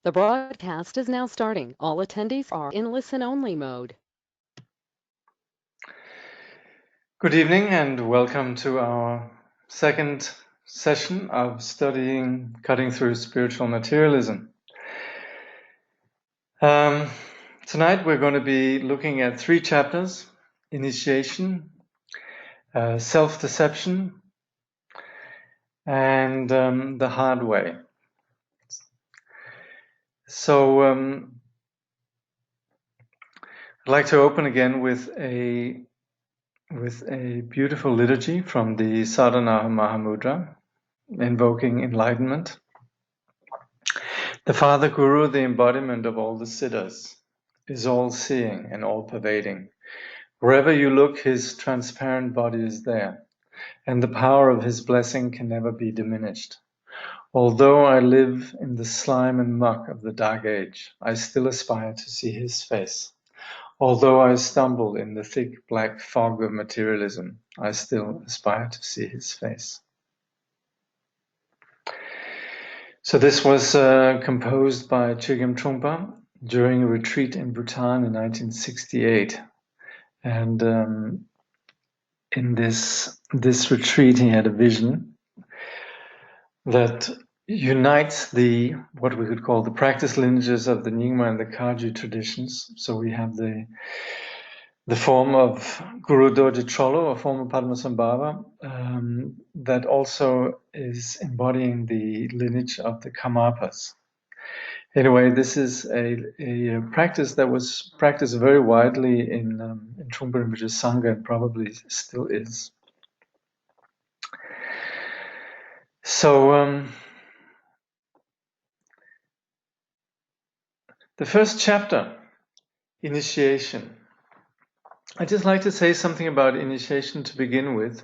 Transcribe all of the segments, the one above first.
The broadcast is now starting. All attendees are in listen-only mode. Good evening and welcome to our second session of studying Cutting Through Spiritual Materialism. Tonight we're going to be looking at 3 chapters: Initiation, Self-Deception, and The Hard Way. So I'd like to open again with a beautiful liturgy from the Sadhana Mahamudra, invoking enlightenment. The Father Guru, the embodiment of all the siddhas, is all-seeing and all-pervading. Wherever you look, his transparent body is there, and the power of his blessing can never be diminished. Although I live in the slime and muck of the dark age, I still aspire to see his face. Although I stumble in the thick black fog of materialism, I still aspire to see his face. So this was composed by Chögyam Trungpa during a retreat in Bhutan in 1968. And in this retreat, he had a vision that unites what we could call the practice lineages of the Nyingma and the Kagyu traditions. So we have the form of Guru Dorje Trollo, a form of Padmasambhava, that also is embodying the lineage of the Karmapas. Anyway, this is a practice that was practiced very widely in Trungpa Rinpoche's Sangha and probably still is. So the first chapter, Initiation. I'd just like to say something about initiation to begin with.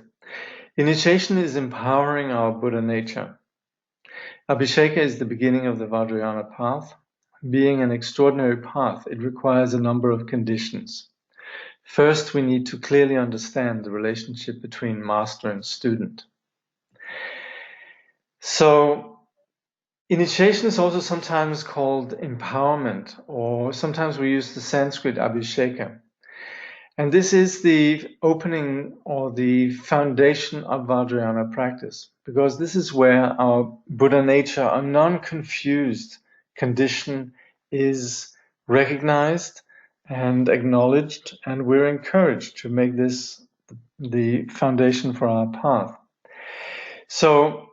Initiation is empowering our Buddha nature. Abhisheka is the beginning of the Vajrayana path. Being an extraordinary path, it requires a number of conditions. First, we need to clearly understand the relationship between master and student. So, initiation is also sometimes called empowerment, or sometimes we use the Sanskrit abhisheka. And this is the opening or the foundation of Vajrayana practice, because this is where our Buddha nature, our non-confused condition, is recognized and acknowledged, and we're encouraged to make this the foundation for our path. So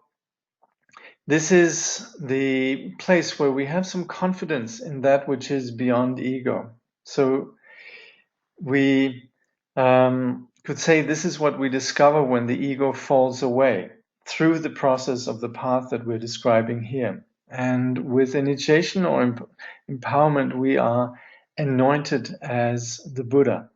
this is the place where we have some confidence in that which is beyond ego. So we could say this is what we discover when the ego falls away through the process of the path that we're describing here. And with initiation or empowerment, we are anointed as the Buddha.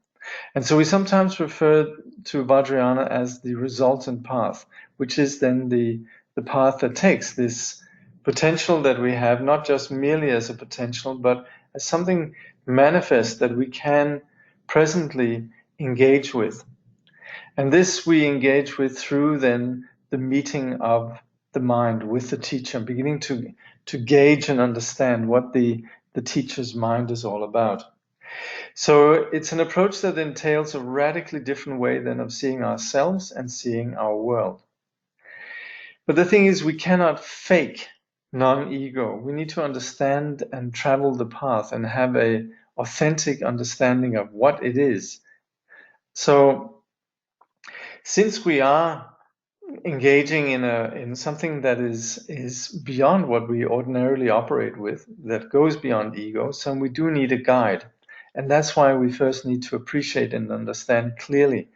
And so we sometimes refer to Vajrayana as the resultant path, which is then the path that takes this potential that we have, not just merely as a potential, but as something manifest that we can presently engage with. And this we engage with through then the meeting of the mind with the teacher, beginning to gauge and understand what the teacher's mind is all about. So it's an approach that entails a radically different way than of seeing ourselves and seeing our world. But the thing is, we cannot fake non-ego. We need to understand and travel the path and have an authentic understanding of what it is. So since we are engaging in something that is beyond what we ordinarily operate with, that goes beyond ego, so we do need a guide. And that's why we first need to appreciate and understand clearly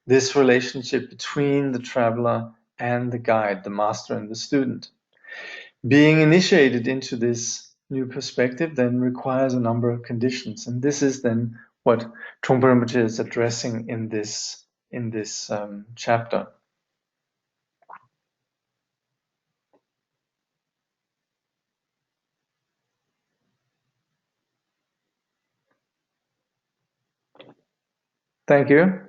this relationship between the traveler and the guide, the master and the student. Being initiated into this new perspective then requires a number of conditions. And this is then what Trungpa Rinpoche is addressing in this chapter. Thank you.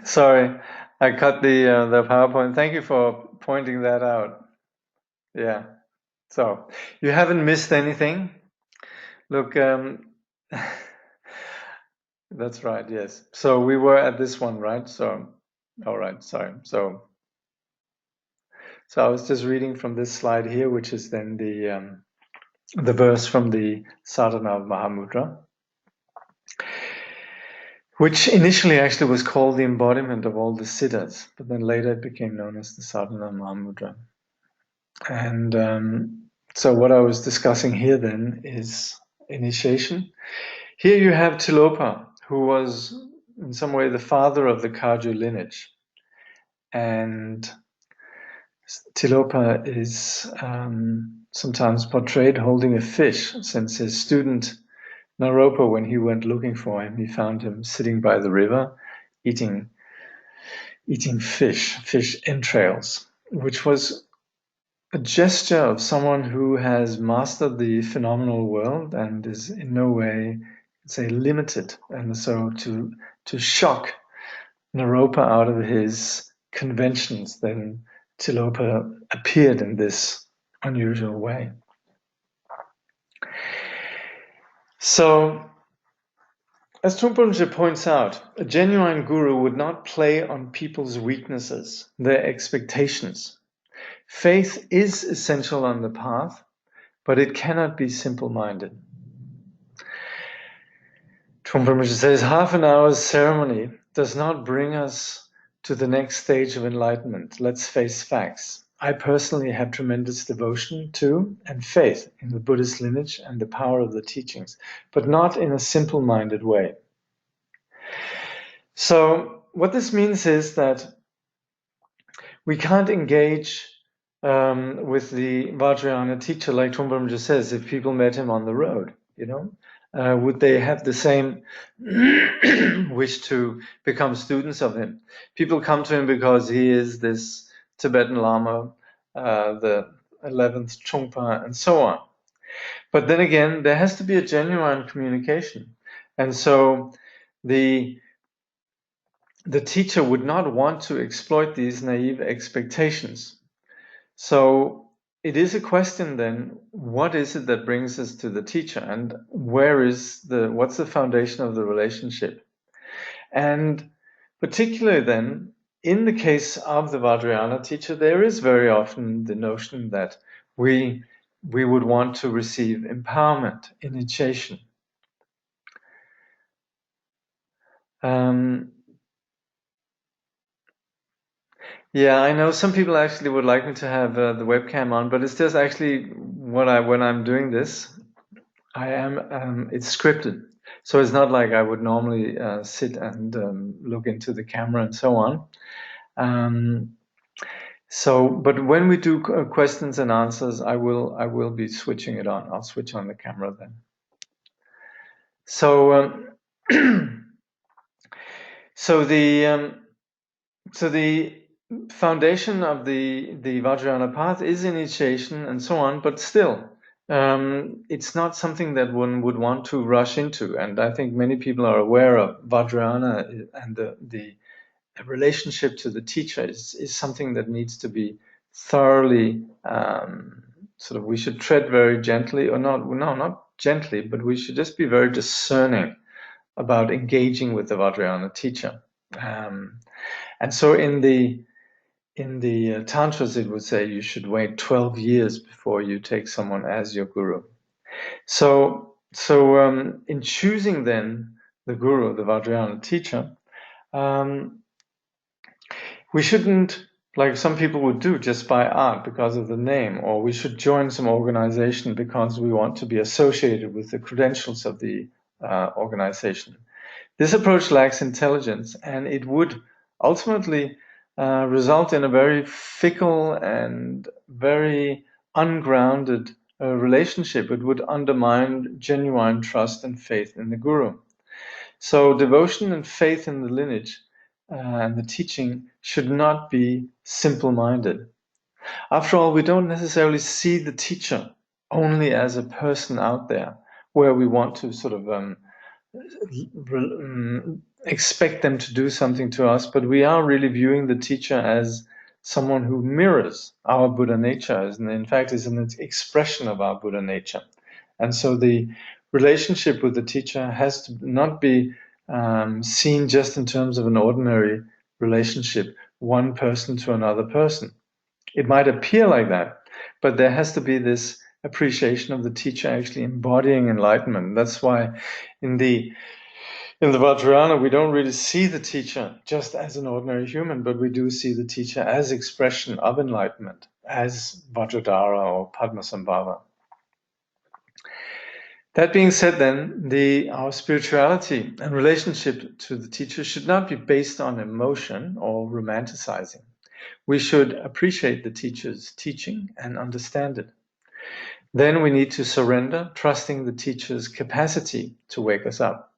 Sorry, I cut the PowerPoint. Thank you for pointing that out. Yeah. So you haven't missed anything. Look, that's right, yes. So we were at this one, right? So, all right, sorry. So I was just reading from this slide here, which is then the verse from the Sadhana of Mahamudra, which initially actually was called the embodiment of all the siddhas, but then later it became known as the Sadhana of Mahamudra. And so what I was discussing here then is initiation. Here you have Tilopa, who was in some way the father of the Kagyu lineage. And Tilopa is sometimes portrayed holding a fish, since his student Naropa, when he went looking for him, he found him sitting by the river eating fish entrails, which was a gesture of someone who has mastered the phenomenal world and is in no way, say, limited. And so to shock Naropa out of his conventions, then Tilopa appeared in this unusual way. So, as Trungpa Rinpoche points out, a genuine guru would not play on people's weaknesses, their expectations. Faith is essential on the path, but it cannot be simple-minded. Trungpa Rinpoche says, half an hour's ceremony does not bring us to the next stage of enlightenment. Let's face facts. I personally have tremendous devotion to and faith in the Buddhist lineage and the power of the teachings, but not in a simple-minded way. So what this means is that we can't engage with the Vajrayana teacher like Trungpa Rinpoche says if people met him on the road, you know. Would they have the same wish to become students of him? People come to him because he is this Tibetan Lama, the 11th Trungpa, and so on. But then again, there has to be a genuine communication. And so the teacher would not want to exploit these naive expectations. So it is a question then, what is it that brings us to the teacher, and what's the foundation of the relationship? And particularly then, in the case of the Vajrayana teacher, there is very often the notion that we would want to receive empowerment, initiation. Yeah, I know some people actually would like me to have the webcam on, but it's just actually when I'm doing this, it's scripted. So it's not like I would normally sit and look into the camera and so on. But when we do questions and answers, I will be switching it on. I'll switch on the camera then. So so the foundation of the Vajrayana path is initiation and so on, but still, it's not something that one would want to rush into. And I think many people are aware of Vajrayana, and the relationship to the teacher is something that needs to be thoroughly we should tread very gently, or not gently, but we should just be very discerning about engaging with the Vajrayana teacher. And so in the Tantras, it would say you should wait 12 years before you take someone as your guru. So in choosing then the guru, the Vajrayana teacher, we shouldn't, like some people would do, just by art because of the name, or we should join some organization because we want to be associated with the credentials of the organization. This approach lacks intelligence, and it would ultimately result in a very fickle and very ungrounded relationship. It would undermine genuine trust and faith in the guru. So devotion and faith in the lineage and the teaching should not be simple-minded. After all, we don't necessarily see the teacher only as a person out there where we want to sort of expect them to do something to us, but we are really viewing the teacher as someone who mirrors our Buddha nature, and in fact is an expression of our Buddha nature. And so the relationship with the teacher has to not be seen just in terms of an ordinary relationship, one person to another person. It might appear like that, but there has to be this appreciation of the teacher actually embodying enlightenment. That's why in the Vajrayana, we don't really see the teacher just as an ordinary human, but we do see the teacher as expression of enlightenment, as Vajradhara or Padmasambhava. That being said, then, our spirituality and relationship to the teacher should not be based on emotion or romanticizing. We should appreciate the teacher's teaching and understand it. Then we need to surrender, trusting the teacher's capacity to wake us up.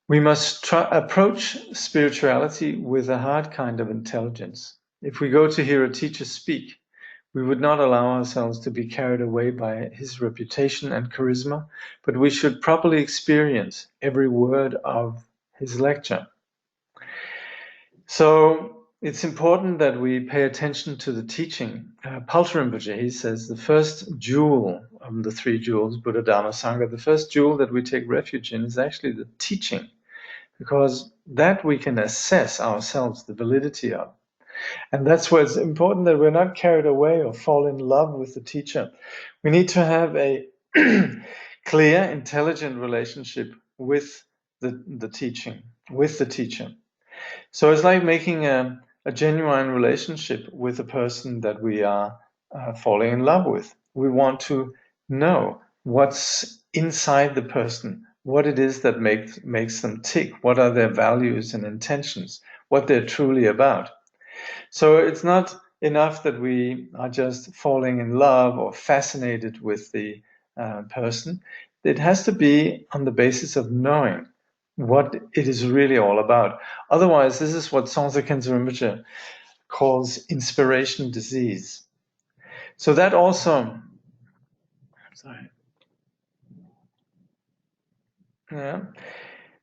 We must approach spirituality with a hard kind of intelligence. If we go to hear a teacher speak, we would not allow ourselves to be carried away by his reputation and charisma, but we should properly experience every word of his lecture. So it's important that we pay attention to the teaching. Paltar Rinpoche, he says, the first jewel of the three jewels, Buddha, Dharma, Sangha, the first jewel that we take refuge in is actually the teaching, because that we can assess ourselves the validity of. And that's why it's important that we're not carried away or fall in love with the teacher. We need to have a clear, intelligent relationship with the teaching, with the teacher. So it's like making a genuine relationship with a person that we are falling in love with. We want to know what's inside the person, what it is that makes them tick, what are their values and intentions, what they're truly about. So it's not enough that we are just falling in love or fascinated with the person. It has to be on the basis of knowing what it is really all about. Otherwise, this is what Songtse Khyentse Rinpoche calls inspiration disease. So that also,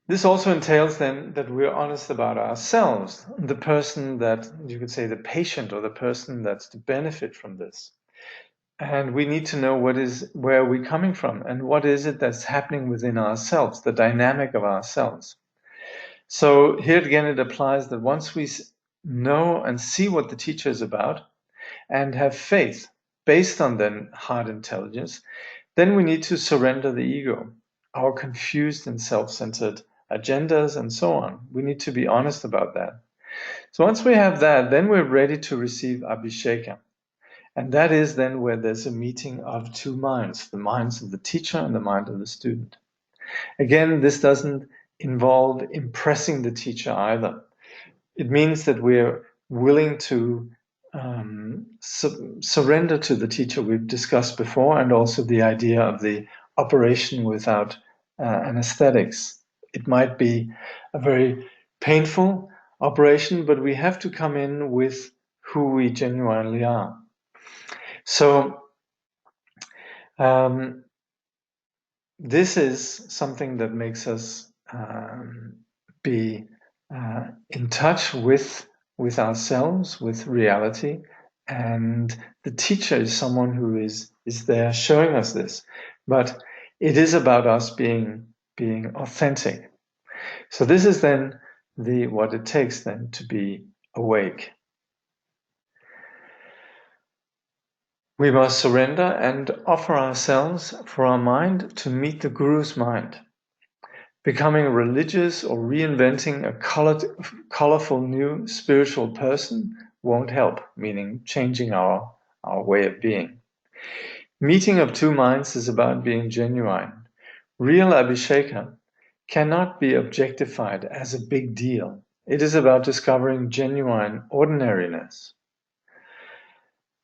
this also entails then that we're honest about ourselves, the person that, you could say, the patient or the person that's to benefit from this. And we need to know where we're coming from and what is it that's happening within ourselves, the dynamic of ourselves. So here again, it applies that once we know and see what the teacher is about and have faith based on then hard intelligence, then we need to surrender the ego, our confused and self-centered agendas and so on. We need to be honest about that. So once we have that, then we're ready to receive abhisheka. And that is then where there's a meeting of two minds, the minds of the teacher and the mind of the student. Again, this doesn't involve impressing the teacher either. It means that we're willing to surrender to the teacher we've discussed before, and also the idea of the operation without anesthetics. It might be a very painful operation, but we have to come in with who we genuinely are. So this is something that makes us be in touch with ourselves, with reality, and the teacher is someone who is there showing us this. But it is about us being authentic. So this is then what it takes then to be awake. We must surrender and offer ourselves for our mind to meet the Guru's mind. Becoming religious or reinventing a colorful new spiritual person won't help, meaning changing our way of being. Meeting of two minds is about being genuine. Real abhisheka cannot be objectified as a big deal. It is about discovering genuine ordinariness.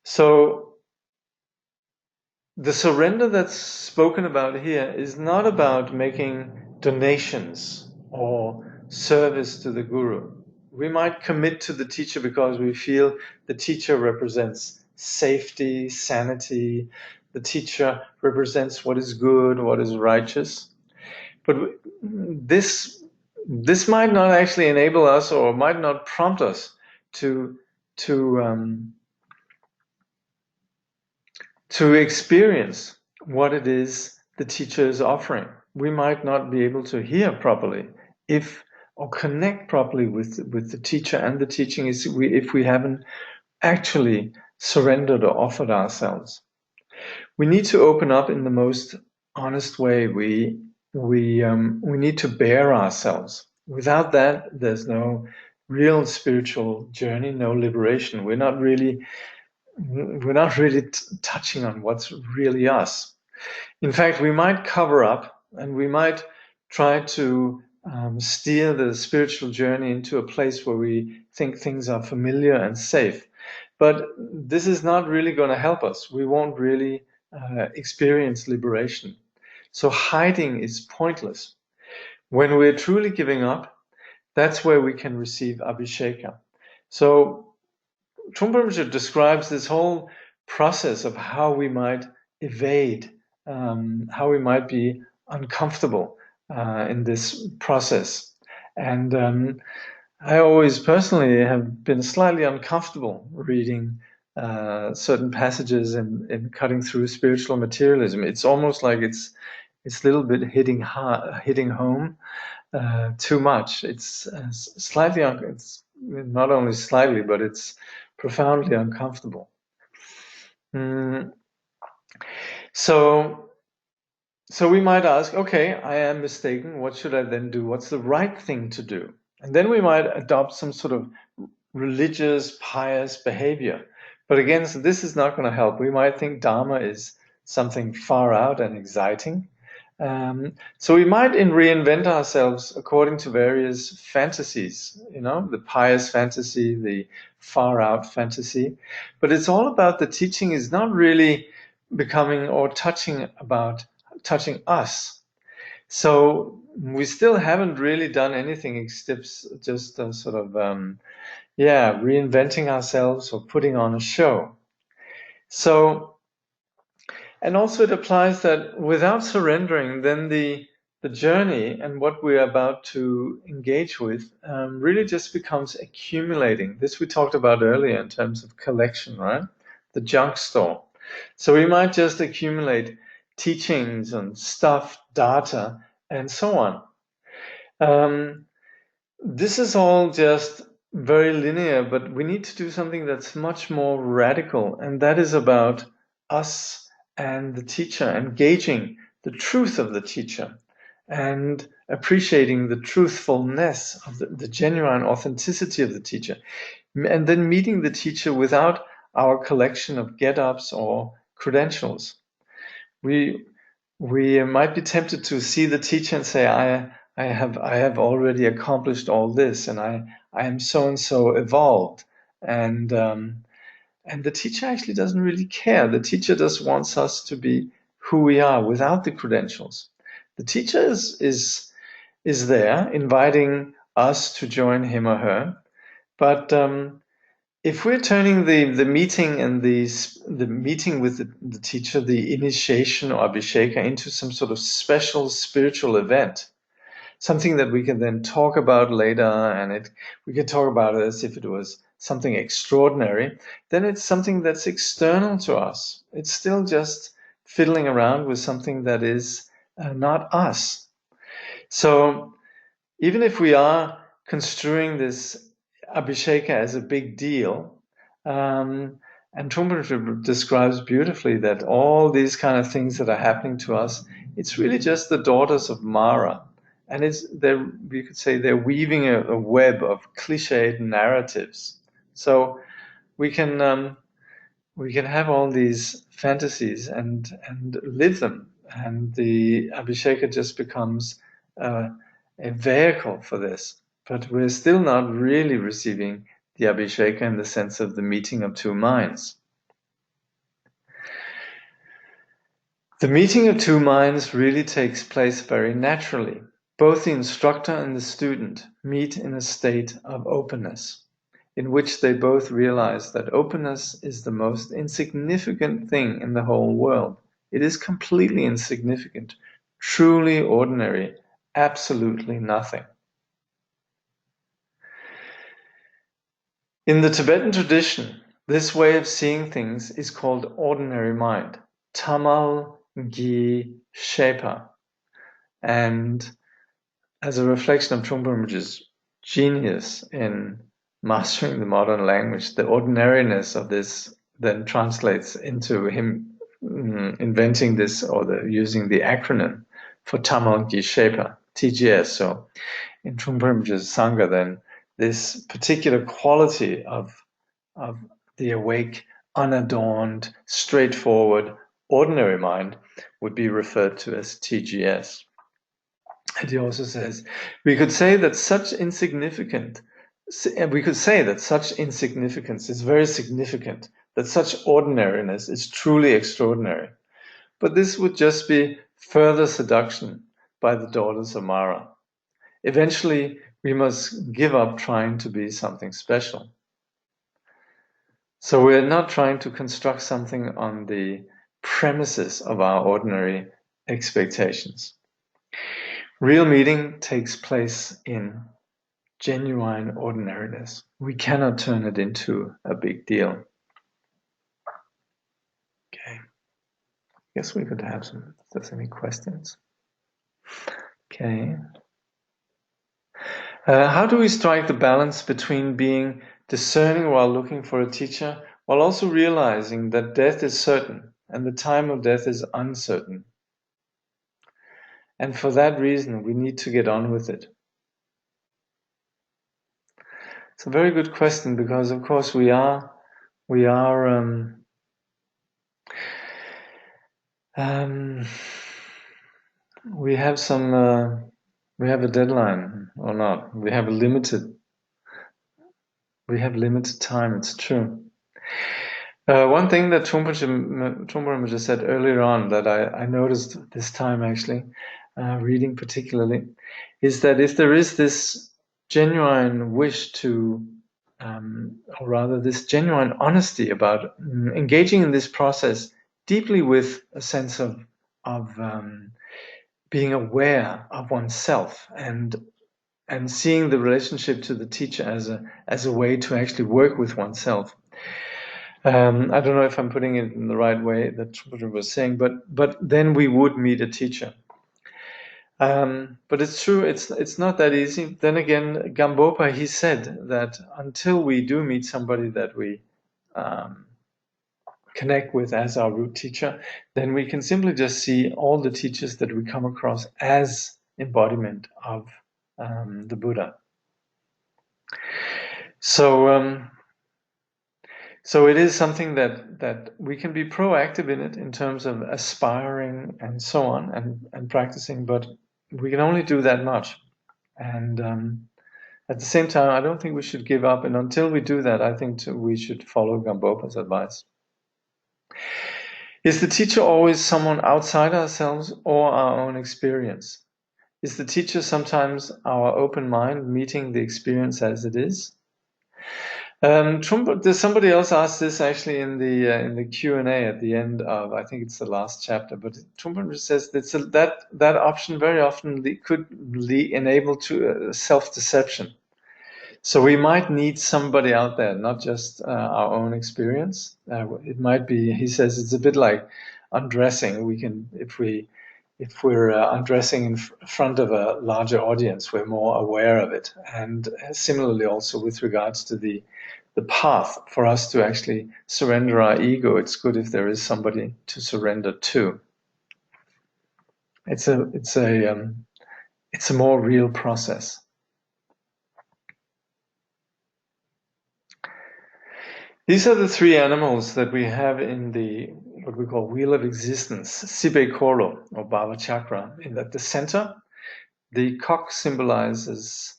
So the surrender that's spoken about here is not about making donations or service to the Guru. We might commit to the teacher because we feel the teacher represents safety, sanity. The teacher represents what is good, what is righteous. But this might not actually enable us or might not prompt us to to experience what it is the teacher is offering. We might not be able to hear properly or connect properly with the teacher and the teaching if we haven't actually surrendered or offered ourselves. We need to open up in the most honest way. We need to bare ourselves. Without that, there's no real spiritual journey, no liberation. We're not really touching on what's really us. In fact, we might cover up and we might try to steer the spiritual journey into a place where we think things are familiar and safe. But this is not really going to help us. We won't really experience liberation. So hiding is pointless. When we're truly giving up, that's where we can receive abhisheka. So Trungpa describes this whole process of how we might evade, how we might be uncomfortable in this process. And I always personally have been slightly uncomfortable reading certain passages in cutting through spiritual materialism. It's almost like it's a little bit hitting home too much. It's slightly, it's not only slightly, but it's profoundly uncomfortable. So we might ask, okay, I am mistaken. What should I then do? What's the right thing to do? And then we might adopt some sort of religious, pious behavior. But again, so this is not going to help. We might think Dharma is something far out and exciting. So we might reinvent ourselves according to various fantasies, the pious fantasy, the far out fantasy. But it's all about the teaching is not really becoming or touching us. So we still haven't really done anything except just sort of, reinventing ourselves or putting on a show. So, and also it applies that without surrendering, then the journey and what we're about to engage with really just becomes accumulating. This we talked about earlier in terms of collection, right? The junk store. So we might just accumulate teachings and stuff, data, and so on. This is all just very linear, but we need to do something that's much more radical, and that is about us and the teacher, engaging the truth of the teacher and appreciating the truthfulness of the genuine authenticity of the teacher, and then meeting the teacher without our collection of get-ups or credentials. We might be tempted to see the teacher and say, I have already accomplished all this, and I am so and so evolved, and the teacher actually doesn't really care. The teacher just wants us to be who we are without the credentials. The teacher is there inviting us to join him or her, but if we're turning the meeting and the meeting with the teacher, the initiation or abhisheka, into some sort of special spiritual event, something that we can then talk about later, and we can talk about it as if it was something extraordinary, then it's something that's external to us. It's still just fiddling around with something that is not us. So even if we are construing this abhisheka as a big deal, and Trungpa describes beautifully that all these kind of things that are happening to us, it's really just the daughters of Mara. And we could say they're weaving a web of cliched narratives. So we can have all these fantasies and live them, and the abhisheka just becomes a vehicle for this. But we're still not really receiving the abhisheka in the sense of the meeting of two minds. The meeting of two minds really takes place very naturally. Both the instructor and the student meet in a state of openness, in which they both realize that openness is the most insignificant thing in the whole world. It is completely insignificant, truly ordinary, absolutely nothing. In the Tibetan tradition, this way of seeing things is called ordinary mind, tamal gi shepa. And as a reflection of Trungpa Rinpoche's genius in mastering the modern language, the ordinariness of this then translates into him inventing this, or using the acronym for Tamal Gi Shepa, TGS. So in Trungpa Rinpoche's Sangha, then this particular quality of the awake, unadorned, straightforward, ordinary mind would be referred to as TGS. And he also says, we could say that such insignificance is very significant, that such ordinariness is truly extraordinary. But this would just be further seduction by the daughters of Mara. Eventually, we must give up trying to be something special. So we're not trying to construct something on the premises of our ordinary expectations. Real meeting takes place in genuine ordinariness. We cannot turn it into a big deal. Okay. Guess we could have some, if there's any questions. Okay. How do we strike the balance between being discerning while looking for a teacher, while also realizing that death is certain and the time of death is uncertain? And for that reason, we need to get on with it. It's a very good question, because of course we have a deadline or not. We have limited time. It's true. One thing that Trungpa Rinpoche said earlier on that I noticed this time, actually, reading particularly, is that if there is this genuine wish to, or rather this genuine honesty about engaging in this process deeply with a sense of being aware of oneself and seeing the relationship to the teacher as a way to actually work with oneself. I don't know if I'm putting it in the right way that Trungpa was saying, but then we would meet a teacher. But it's true, it's not that easy. Then again, Gambopa, he said that until we do meet somebody that we connect with as our root teacher, then we can simply just see all the teachers that we come across as embodiment of the Buddha. So it is something that we can be proactive in it in terms of aspiring and so on and practicing, but we can only do that much. And at the same time, I don't think we should give up. And until we do that, I think we should follow Gambopa's advice. Is the teacher always someone outside ourselves or our own experience? Is the teacher sometimes our open mind meeting the experience as it is? There's somebody else asked this actually in the Q&A at the end of, I think it's the last chapter, but Trungpa says that option very often could enable to self-deception. So we might need somebody out there, not just our own experience. It might be, he says, it's a bit like undressing. We can, if we're undressing in front of a larger audience, we're more aware of it. And similarly also with regards to the path for us to actually surrender our ego, it's good if there is somebody to surrender to. It's a more real process. These are the three animals that we have in the what we call wheel of existence, Sibe Koro or Bhava Chakra. At the center, the cock symbolizes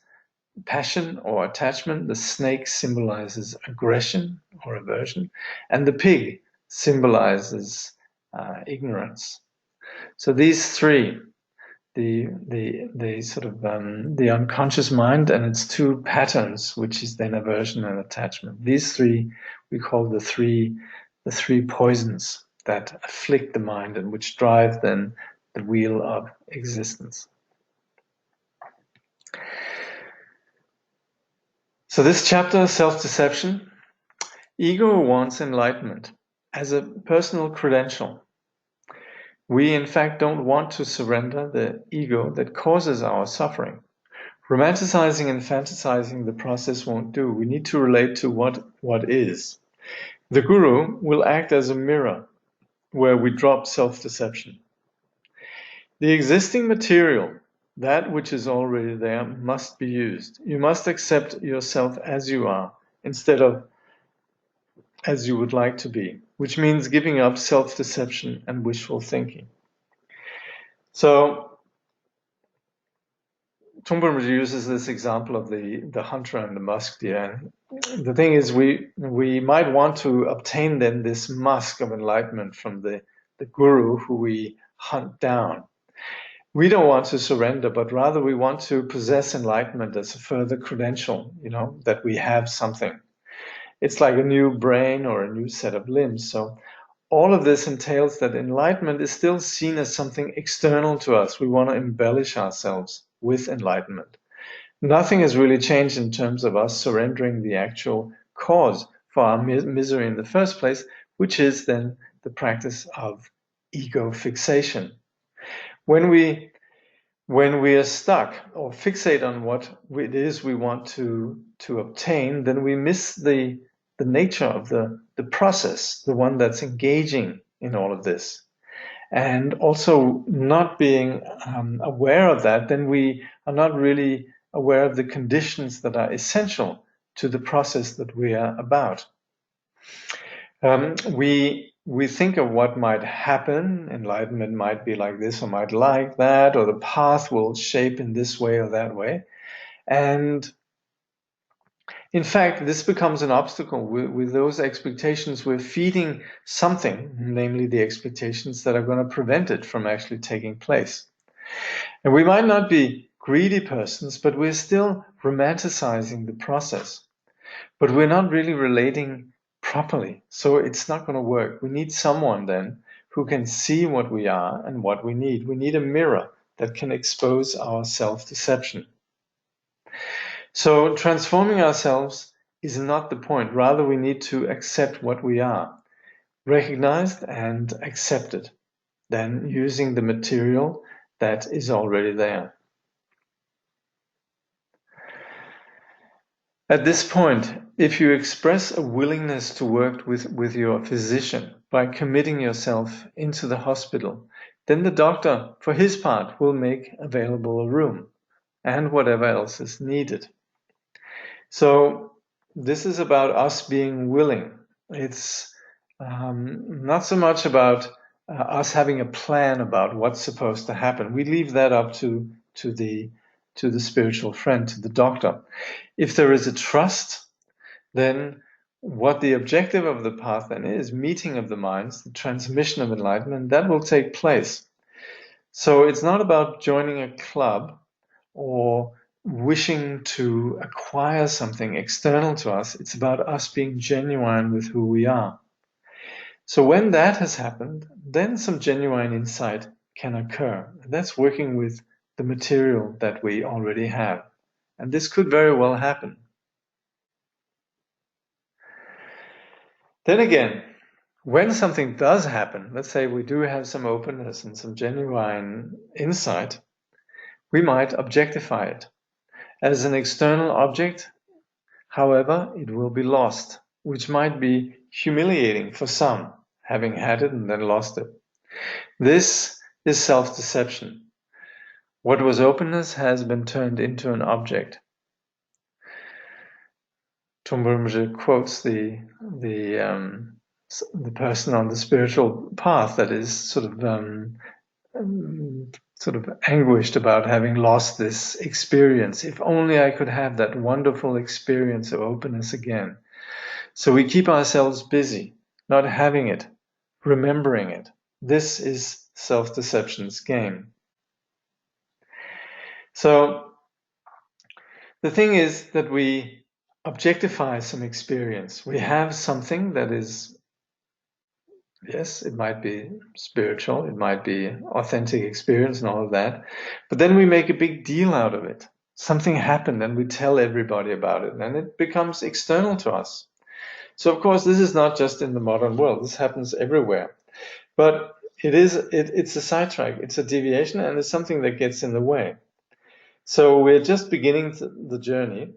passion or attachment, the snake symbolizes aggression or aversion, and the pig symbolizes ignorance. So these three, the sort of the unconscious mind and its two patterns, which is then aversion and attachment. These three we call the three poisons that afflict the mind and which drive then the wheel of existence. So this chapter, self-deception, ego wants enlightenment as a personal credential. We in fact don't want to surrender the ego that causes our suffering. Romanticizing and fantasizing the process won't do. We need to relate to what is. The guru will act as a mirror where we drop self-deception. The existing material, that which is already there, must be used. You must accept yourself as you are instead of as you would like to be, which means giving up self-deception and wishful thinking. So Trungpa uses this example of the hunter and the musk deer. And the thing is, we might want to obtain then this musk of enlightenment from the guru who we hunt down. We don't want to surrender, but rather we want to possess enlightenment as a further credential, that we have something. It's like a new brain or a new set of limbs. So all of this entails that enlightenment is still seen as something external to us. We want to embellish ourselves with enlightenment. Nothing has really changed in terms of us surrendering the actual cause for our misery in the first place, which is then the practice of ego fixation. When we are stuck or fixate on what it is we want to obtain, then we miss the nature of the process, the one that's engaging in all of this. And also not being aware of that, then we are not really aware of the conditions that are essential to the process that we are about. We think of what might happen. Enlightenment might be like this or might like that, or the path will shape in this way or that way. And in fact, this becomes an obstacle. With those expectations, we're feeding something, namely the expectations that are going to prevent it from actually taking place. And we might not be greedy persons, but we're still romanticizing the process. But we're not really relating properly. So it's not going to work. We need someone then who can see what we are and what we need. We need a mirror that can expose our self-deception. So transforming ourselves is not the point. Rather, we need to accept what we are, recognized and accepted, then using the material that is already there. At this point, if you express a willingness to work with your physician by committing yourself into the hospital, then the doctor, for his part, will make available a room and whatever else is needed. So this is about us being willing. It's not so much about us having a plan about what's supposed to happen. We leave that up to the spiritual friend, to the doctor. If there is a trust, then what the objective of the path then is, meeting of the minds, the transmission of enlightenment, that will take place. So it's not about joining a club or wishing to acquire something external to us. It's about us being genuine with who we are. So when that has happened, then some genuine insight can occur. And that's working with the material that we already have. And this could very well happen. Then again, when something does happen, let's say we do have some openness and some genuine insight, we might objectify it. As an external object, however, it will be lost, which might be humiliating for some, having had it and then lost it. This is self-deception. What was openness has been turned into an object. Trungpa quotes the person on the spiritual path that is sort of anguished about having lost this experience. If only I could have that wonderful experience of openness again. So we keep ourselves busy, not having it, remembering it. This is self-deception's game. So the thing is that we objectify some experience. We have something that is, yes, it might be spiritual, it might be authentic experience and all of that, but then we make a big deal out of it. something happened and we tell everybody about it, and it becomes external to us. So of course, this is not just in the modern world. This happens everywhere. But it's a sidetrack, it's a deviation, and it's something that gets in the way. So we're just beginning the journey,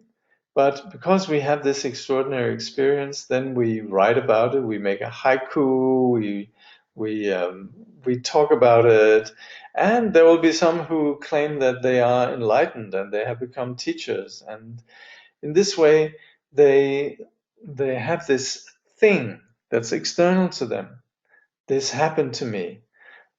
but because we have this extraordinary experience, then we write about it, we make a haiku, we talk about it, and there will be some who claim that they are enlightened and they have become teachers, and in this way they have this thing that's external to them. This happened to me.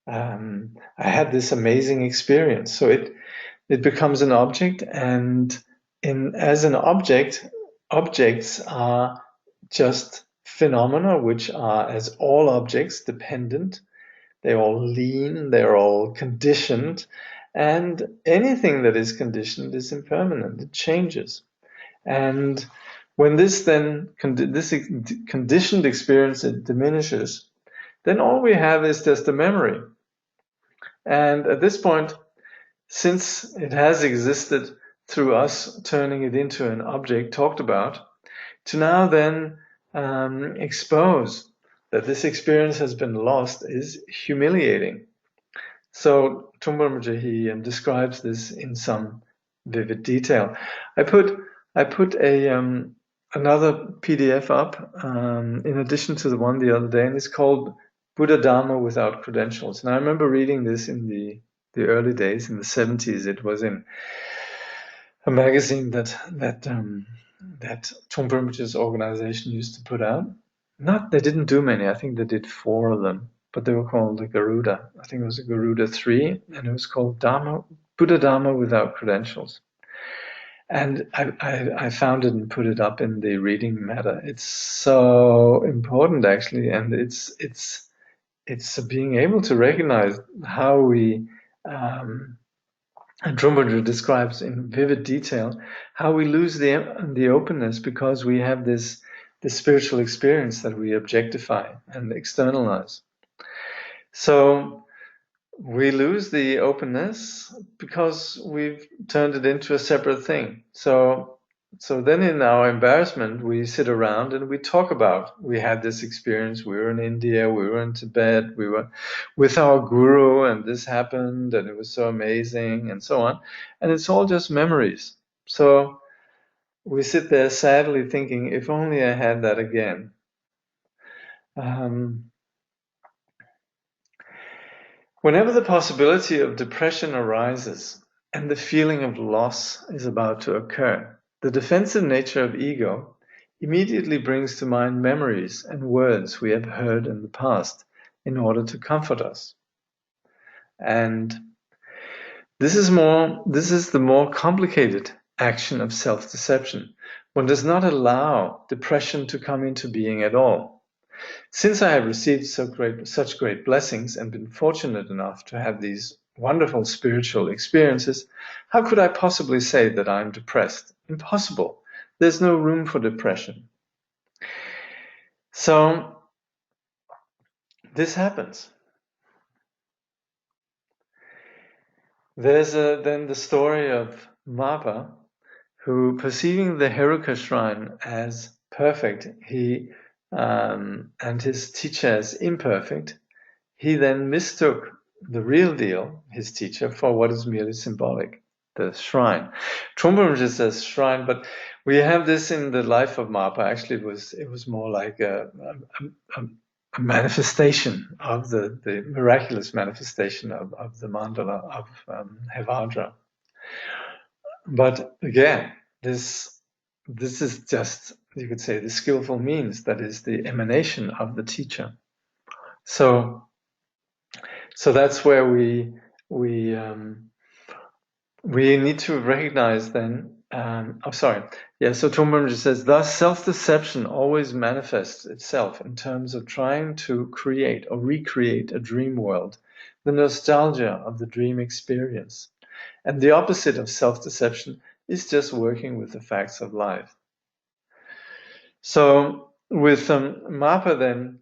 I had this amazing experience. So it becomes an object, and as an object, objects are just phenomena which are, as all objects, dependent. They're all lean, they're all conditioned, and anything that is conditioned is impermanent, it changes. And when this conditioned experience, it diminishes, then all we have is just a memory. And at this point, since it has existed through us turning it into an object talked about, to now then expose that this experience has been lost is humiliating. So Trungpa he describes this in some vivid detail. I put another PDF up in addition to the one the other day, and it's called Buddha Dharma Without Credentials. And I remember reading this in the early days, in the 70s. It was in a magazine that Trungpa Rinpoche's organization used to put out. They didn't do many. I think they did 4 of them, but they were called the Garuda. I think it was a Garuda 3, and it was called Buddha Dharma Without Credentials. And I found it and put it up in the reading matter. It's so important, actually, and it's being able to recognize how we, and Trungpa describes in vivid detail how we lose the openness because we have this spiritual experience that we objectify and externalize. So we lose the openness because we've turned it into a separate thing. So then in our embarrassment, we sit around and we talk about, we had this experience, we were in India, we were in Tibet, we were with our guru, and this happened, and it was so amazing, and so on. And it's all just memories. So we sit there sadly thinking, if only I had that again. Whenever the possibility of depression arises and the feeling of loss is about to occur, the defensive nature of ego immediately brings to mind memories and words we have heard in the past in order to comfort us. And this is the more complicated action of self-deception. One does not allow depression to come into being at all. Since I have received such great blessings and been fortunate enough to have these wonderful spiritual experiences, how could I possibly say that I'm depressed? Impossible. There's no room for depression. So this happens. There's then the story of Mapa, who, perceiving the Heruka shrine as perfect, and his teacher as imperfect, he then mistook the real deal, his teacher, for what is merely symbolic, the shrine. Trungpa just says shrine, but we have this in the life of Mapa. Actually, it was more like a manifestation of the miraculous manifestation of the mandala of Hevajra. But again, this is just, you could say, the skillful means, that is the emanation of the teacher. So that's where we need to recognize then. So Trungpa says, thus self-deception always manifests itself in terms of trying to create or recreate a dream world, the nostalgia of the dream experience. And the opposite of self-deception is just working with the facts of life. So with Mapa then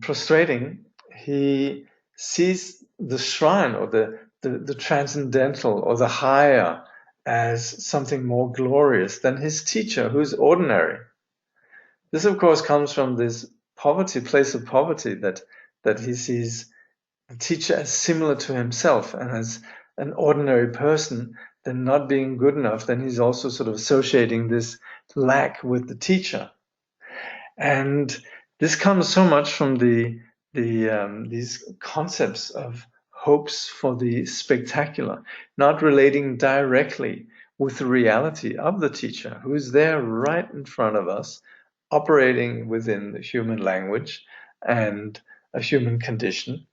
prostrating, he sees the shrine or the transcendental or the higher as something more glorious than his teacher, who's ordinary. This, of course, comes from this place of poverty, that he sees the teacher as similar to himself, and as an ordinary person, then not being good enough, then he's also sort of associating this lack with the teacher. And this comes so much from these concepts of hopes for the spectacular, not relating directly with the reality of the teacher, who is there right in front of us, operating within the human language and a human condition.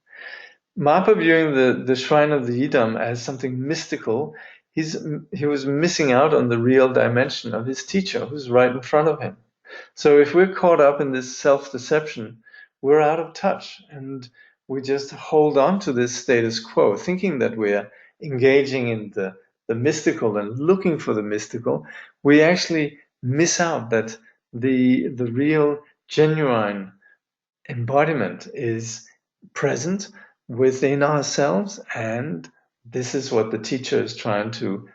Mapa viewing the shrine of the Yidam as something mystical, he was missing out on the real dimension of his teacher, who's right in front of him. So if we're caught up in this self-deception, we're out of touch, and we just hold on to this status quo, thinking that we're engaging in the mystical and looking for the mystical. We actually miss out that the real, genuine embodiment is present within ourselves, and this is what the teacher is trying to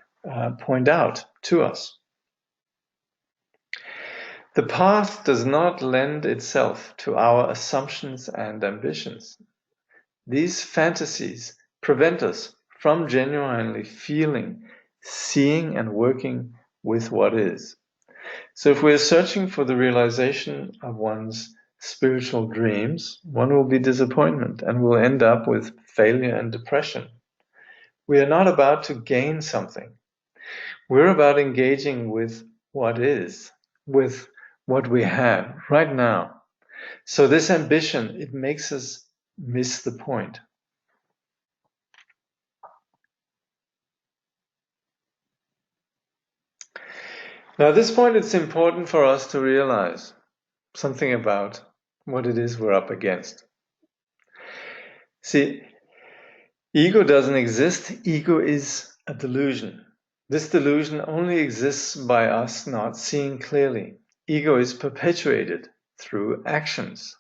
point out to us. The path does not lend itself to our assumptions and ambitions. These fantasies prevent us from genuinely feeling, seeing, and working with what is. So if we're searching for the realization of one's spiritual dreams, one will be disappointment and will end up with failure and depression. We are not about to gain something. We're about engaging with what is, with what we have right now. So this ambition, it makes us miss the point. Now, at this point, it's important for us to realize something about what it is we're up against. See, ego doesn't exist. Ego is a delusion. This delusion only exists by us not seeing clearly. Ego is perpetuated through actions.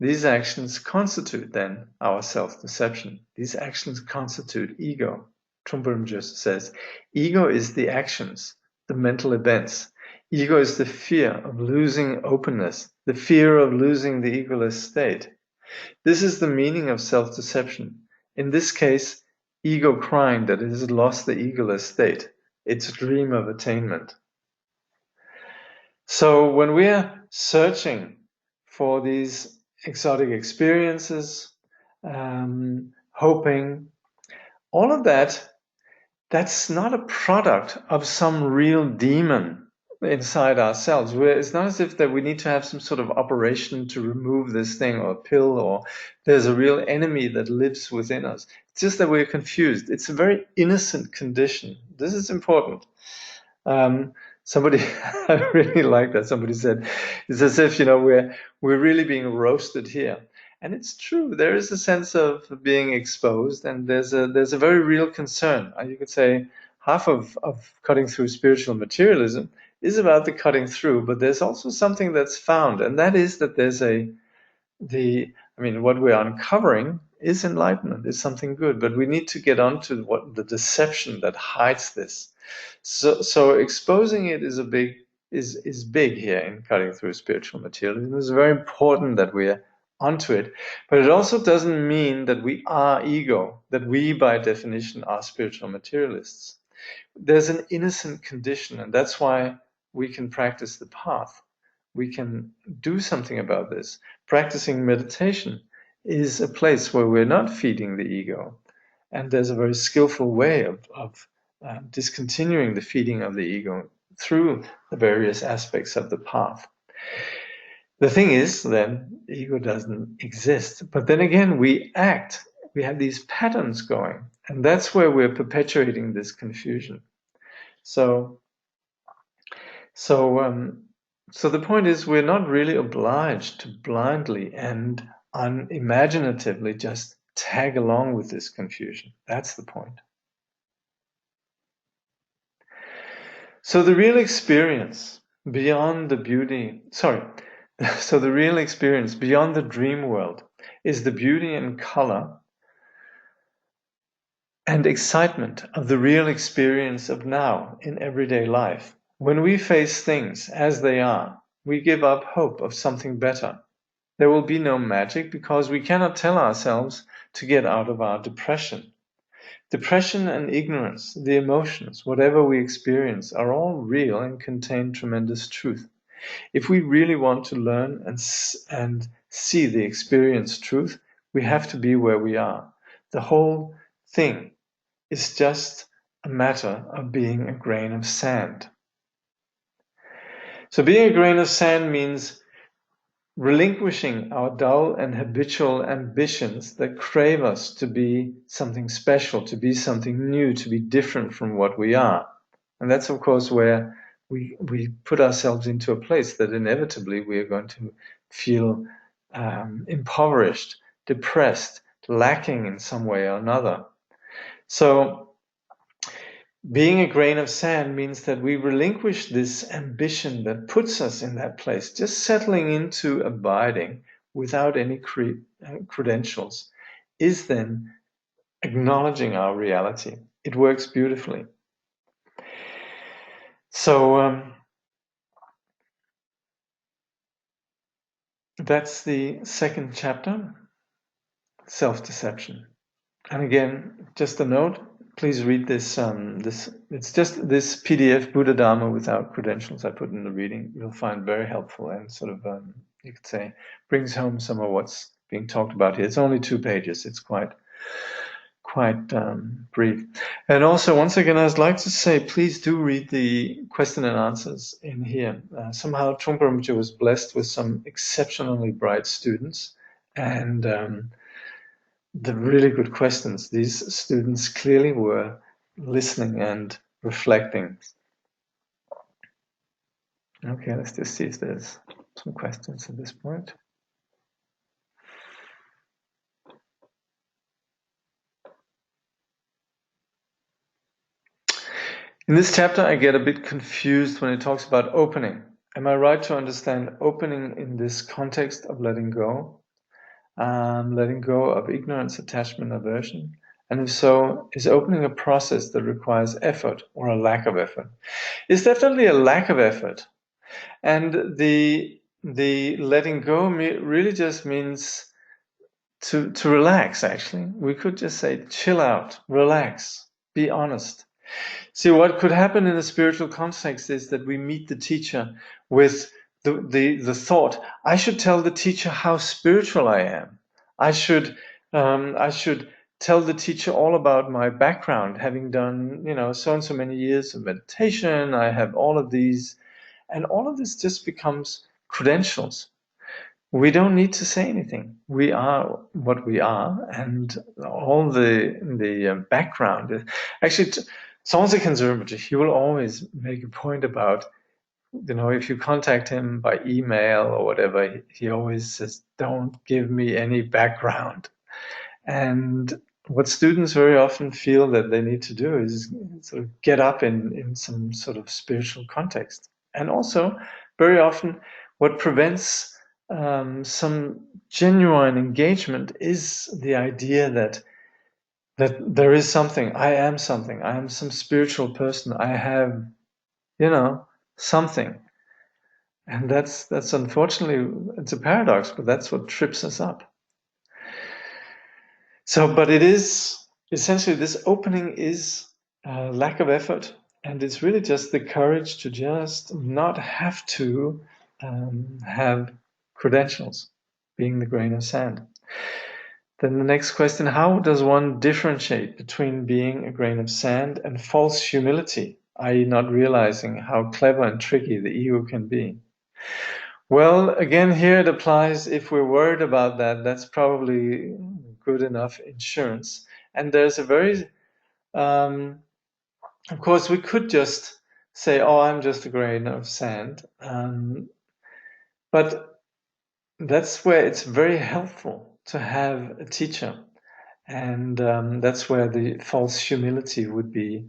These actions constitute then our self-deception. These actions constitute ego. Trungpa just says, ego is the actions, the mental events. Ego is the fear of losing openness, the fear of losing the egoless state. This is the meaning of self-deception. In this case, ego crying that it has lost the egoless state, its dream of attainment. So when we're searching for these exotic experiences, hoping, all of that's not a product of some real demon inside ourselves. It's not as if that we need to have some sort of operation to remove this thing, or a pill, or there's a real enemy that lives within us. It's just that we're confused. It's a very innocent condition. This is important. Somebody, I really like that. Somebody said, it's as if, we're really being roasted here. And it's true. There is a sense of being exposed, and there's a very real concern. You could say half of cutting through spiritual materialism is about the cutting through, but there's also something that's found, and that is that there's what we're uncovering is enlightenment, is something good, but we need to get onto what the deception that hides this. So exposing it is big here in cutting through spiritual materialism. It's very important that we're onto it, but it also doesn't mean that we are ego, that we by definition are spiritual materialists. There's an innocent condition, and that's why we can practice the path. We can do something about this. Practicing meditation is a place where we're not feeding the ego, and there's a very skillful way of discontinuing the feeding of the ego through the various aspects of the path. The thing is, then, ego doesn't exist. But then again, we act. We have these patterns going, and that's where we're perpetuating this confusion. So the point is, we're not really obliged to blindly and unimaginatively just tag along with this confusion. That's the point. So the real experience beyond the real experience beyond the dream world is the beauty and color and excitement of the real experience of now in everyday life. When we face things as they are, we give up hope of something better. There will be no magic because we cannot tell ourselves to get out of our depression. Depression and ignorance, the emotions, whatever we experience, are all real and contain tremendous truth. If we really want to learn and see the experienced truth, we have to be where we are. The whole thing is just a matter of being a grain of sand. So being a grain of sand means relinquishing our dull and habitual ambitions that crave us to be something special, to be something new, to be different from what we are. And that's, of course, where we put ourselves into a place that inevitably we are going to feel impoverished, depressed, lacking in some way or another. So being a grain of sand means that we relinquish this ambition that puts us in that place, just settling into abiding without any credentials is then acknowledging our reality. It works beautifully. So that's the second chapter, self-deception. And again, just a note, please read this. It's just this PDF, Buddha Dharma without credentials, I put in the reading. You'll find very helpful and sort of, you could say, brings home some of what's being talked about here. It's only 2 pages. It's quite brief. And also, once again, I'd like to say, please do read the question and answers in here. Somehow, Trungpa Rinpoche was blessed with some exceptionally bright students, and the really good questions. These students clearly were listening and reflecting. Okay, let's just see if there's some questions at this point. In this chapter, I get a bit confused when it talks about opening. Am I right to understand opening in this context of letting go? Letting go of ignorance, attachment, aversion? And if so, is opening a process that requires effort or a lack of effort? It's definitely a lack of effort. And the letting go really just means to relax, actually. We could just say, chill out, relax, be honest. See, what could happen in a spiritual context is that we meet the teacher with the thought, I should tell the teacher how spiritual I am. I should tell the teacher all about my background, having done, so and so many years of meditation. I have all of these, and all of this just becomes credentials. We don't need to say anything. We are what we are, and all the background. Actually, Sonsei Rinpoche, he will always make a point about, if you contact him by email or whatever, he always says, don't give me any background. And what students very often feel that they need to do is sort of get up in some sort of spiritual context. And also, very often, what prevents some genuine engagement is the idea that there is something. I am something. I am some spiritual person. I have, something. And that's unfortunately, it's a paradox, but that's what trips us up. So, but it is essentially, this opening is lack of effort, and it's really just the courage to just not have to have credentials, being the grain of sand. Then the next question, how does one differentiate between being a grain of sand and false humility, i.e. not realizing how clever and tricky the ego can be? Well, again, here it applies, if we're worried about that, that's probably good enough insurance. And there's a very, of course, we could just say, oh, I'm just a grain of sand. But that's where it's very helpful to have a teacher. And that's where the false humility would be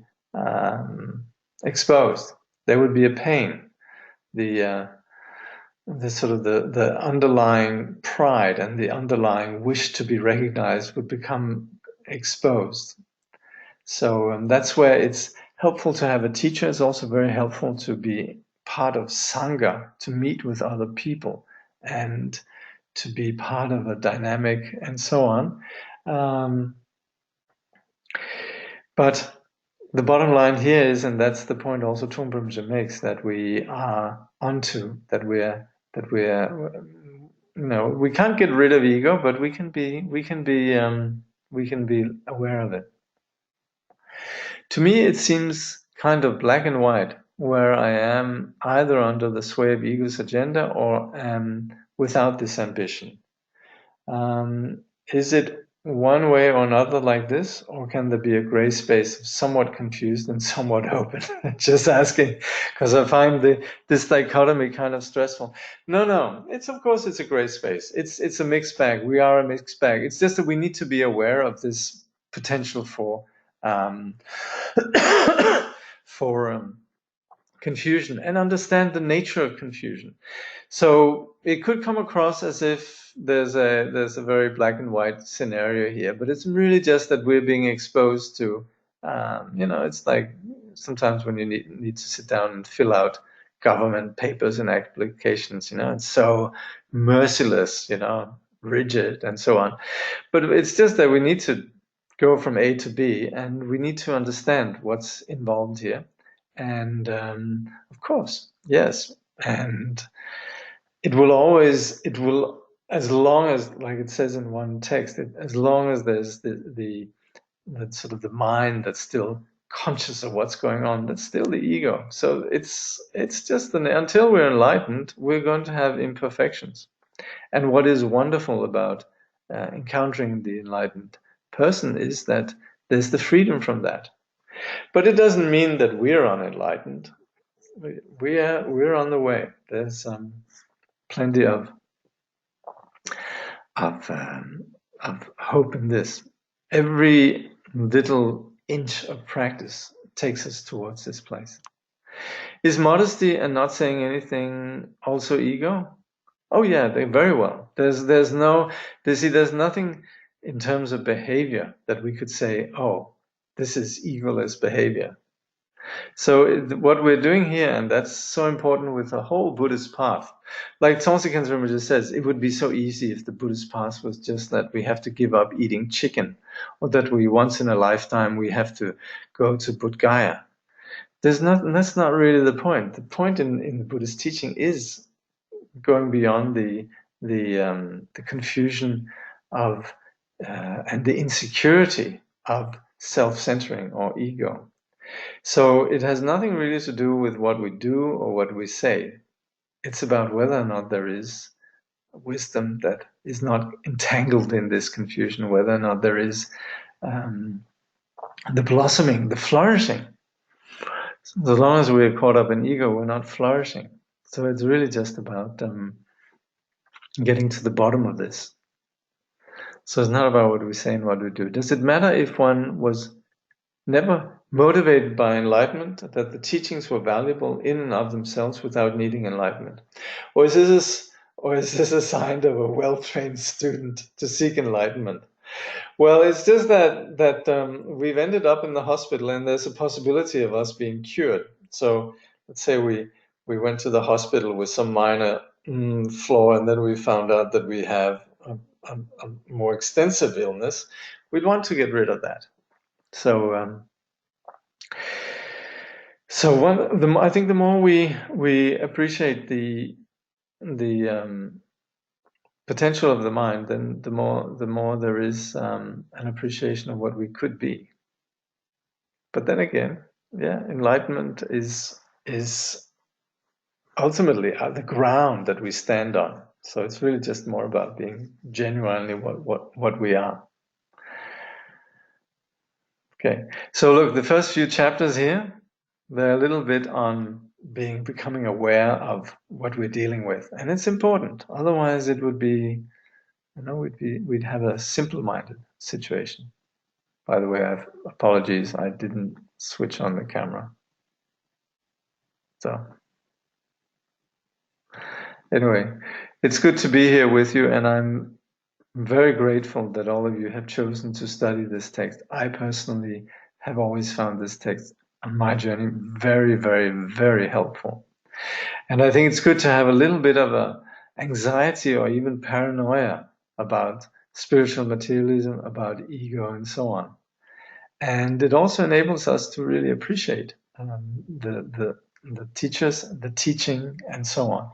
exposed. There would be a pain. The sort of the underlying pride and the underlying wish to be recognized would become exposed. So that's where it's helpful to have a teacher. It's also very helpful to be part of Sangha, to meet with other people and to be part of a dynamic and so on. But the bottom line here is, and that's the point also Trungpa makes, that we are onto, that we're, we can't get rid of ego, but we can be aware of it. To me, it seems kind of black and white, where I am either under the sway of ego's agenda or am without this ambition. Is it one way or another like this, or can there be a gray space, somewhat confused and somewhat open? Just asking, because I find this dichotomy kind of stressful. No, it's of course it's a gray space. It's a mixed bag. We are a mixed bag. It's just that we need to be aware of this potential for for confusion and understand the nature of confusion. So it could come across as if there's a very black and white scenario here, but it's really just that we're being exposed to, it's like sometimes when you need to sit down and fill out government papers and applications, it's so merciless, rigid and so on. But it's just that we need to go from A to B, and we need to understand what's involved here. And of course, yes, and it will, as long as, like it says in one text, as long as there's the sort of the mind that's still conscious of what's going on, that's still the ego. So it's just until we're enlightened, we're going to have imperfections. And what is wonderful about encountering the enlightened person is that there's the freedom from that. But it doesn't mean that we're unenlightened. We're on the way. There's plenty of hope in this. Every little inch of practice takes us towards this place. Is modesty and not saying anything also ego? Oh yeah, they very well. There's nothing in terms of behavior that we could say, oh, this is egoless behavior. So what we're doing here, and that's so important with the whole Buddhist path, like Tongsi Rinpoche says, it would be so easy if the Buddhist path was just that we have to give up eating chicken, or that we once in a lifetime we have to go to Bodh Gaya. That's not really the point. The point in the Buddhist teaching is going beyond the confusion of and the insecurity of self-centering or ego. So it has nothing really to do with what we do or what we say. It's about whether or not there is wisdom that is not entangled in this confusion, whether or not there is the blossoming, the flourishing. So as long as we're caught up in ego, we're not flourishing. So it's really just about getting to the bottom of this. So it's not about what we say and what we do. Does it matter if one was never motivated by enlightenment, that the teachings were valuable in and of themselves without needing enlightenment? Or is this a sign of a well-trained student to seek enlightenment? Well, it's just that we've ended up in the hospital, and there's a possibility of us being cured. So let's say we went to the hospital with some minor flaw, and then we found out that we have a more extensive illness. We'd want to get rid of that. So I think the more we appreciate the potential of the mind, then the more there is an appreciation of what we could be. But then again, enlightenment is ultimately the ground that we stand on. So it's really just more about being genuinely what we are. Okay, so look, the first few chapters here, they're a little bit on becoming aware of what we're dealing with, and it's important. Otherwise, it would be, we'd have a simple-minded situation. By the way, apologies, I didn't switch on the camera. So anyway, it's good to be here with you, and I'm very grateful that all of you have chosen to study this text. I personally have always found this text on my journey very, very, very helpful. And I think it's good to have a little bit of a anxiety or even paranoia about spiritual materialism, about ego, and so on. And it also enables us to really appreciate the teachers, the teaching, and so on.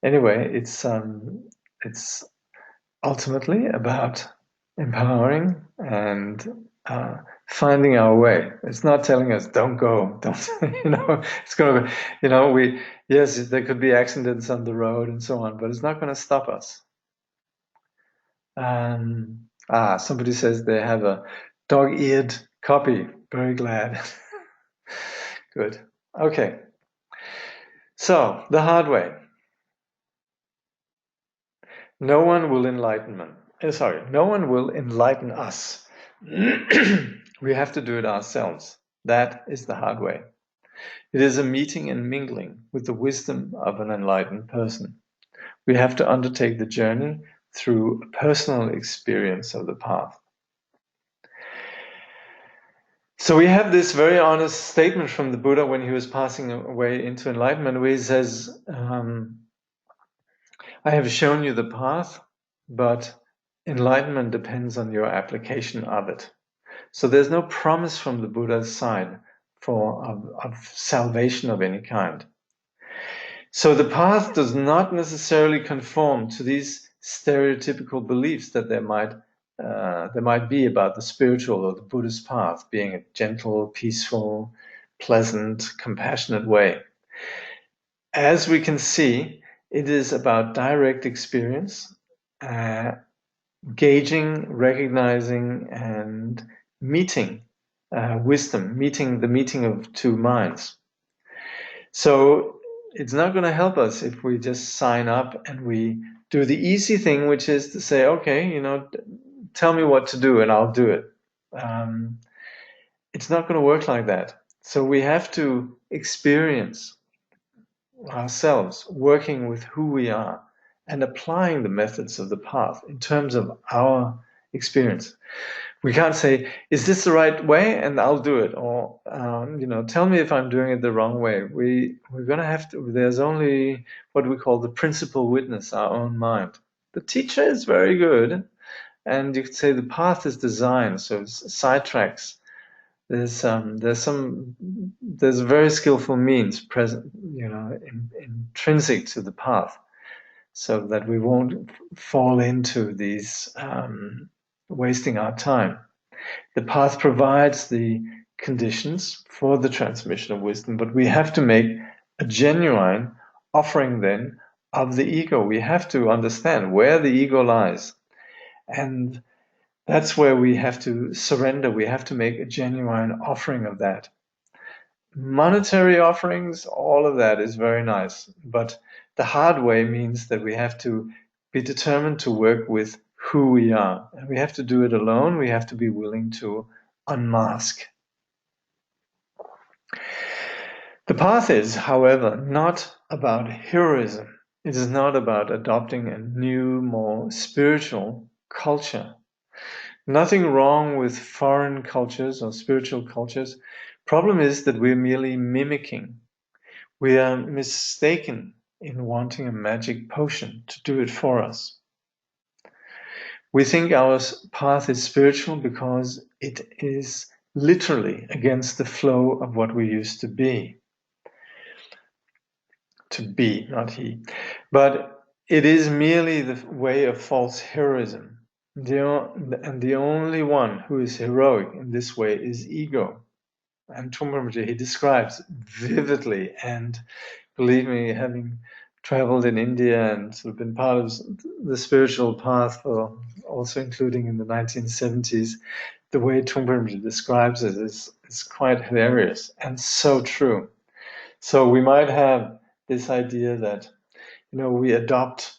Anyway, it's ultimately about empowering and finding our way. It's not telling us don't go, don't it's going to yes, there could be accidents on the road and so on, but it's not going to stop us. Somebody says they have a dog-eared copy. Very glad. Good. Okay. So the hard way. No one will enlighten us. We have to do it ourselves. That is the hard way. It is a meeting and mingling with the wisdom of an enlightened person. We have to undertake the journey through a personal experience of the path. So we have this very honest statement from the Buddha when he was passing away into enlightenment, where he says, I have shown you the path, but enlightenment depends on your application of it. So there's no promise from the Buddha's side of salvation of any kind. So the path does not necessarily conform to these stereotypical beliefs that there might be about the spiritual or the Buddhist path being a gentle, peaceful, pleasant, compassionate way. As we can see, it is about direct experience, gauging, recognizing, and meeting wisdom, the meeting of two minds. So it's not going to help us if we just sign up and we do the easy thing, which is to say, okay, tell me what to do and I'll do it. It's not going to work like that. So we have to experience ourselves working with who we are and applying the methods of the path in terms of our experience. We can't say, is this the right way? And I'll do it. Or, tell me if I'm doing it the wrong way. We're going to have to, there's only what we call the principal witness, our own mind. The teacher is very good. And you could say the path is designed, so it's sidetracks. There's very skillful means present, intrinsic to the path, so that we won't fall into these wasting our time. The path provides the conditions for the transmission of wisdom, but we have to make a genuine offering then of the ego. We have to understand where the ego lies. And that's where we have to surrender. We have to make a genuine offering of that. Monetary offerings, all of that is very nice, but the hard way means that we have to be determined to work with who we are. And we have to do it alone. We have to be willing to unmask. The path is, however, not about heroism. It is not about adopting a new, more spiritual culture. Nothing wrong with foreign cultures or spiritual cultures. Problem is that we're merely mimicking. We are mistaken in wanting a magic potion to do it for us. We think our path is spiritual because it is literally against the flow of what we used to be. To be, not he. But it is merely the way of false heroism. And the only one who is heroic in this way is ego. And Trungpa, he describes vividly, and believe me, having traveled in India and sort of been part of the spiritual path, also including in the 1970s, the way Trungpa describes it is quite hilarious and so true. So we might have this idea that, we adopt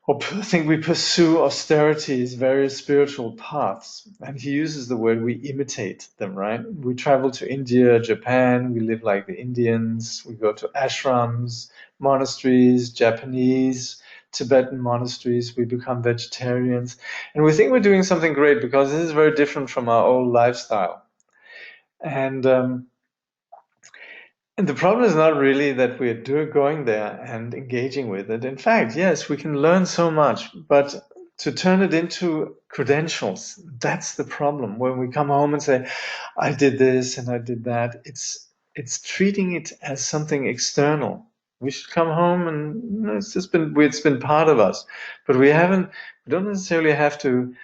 or think we pursue austerity's various spiritual paths. And he uses the word we imitate them, right? We travel to India, Japan, we live like the Indians, we go to ashrams, monasteries, Japanese Tibetan monasteries, we become vegetarians, and we think we're doing something great because this is very different from our old lifestyle. And the problem is not really that we're going there and engaging with it. In fact, yes, we can learn so much, but to turn it into credentials, that's the problem. When we come home and say, I did this and I did that, it's treating it as something external. We should come home and it's been part of us, but we don't necessarily have to,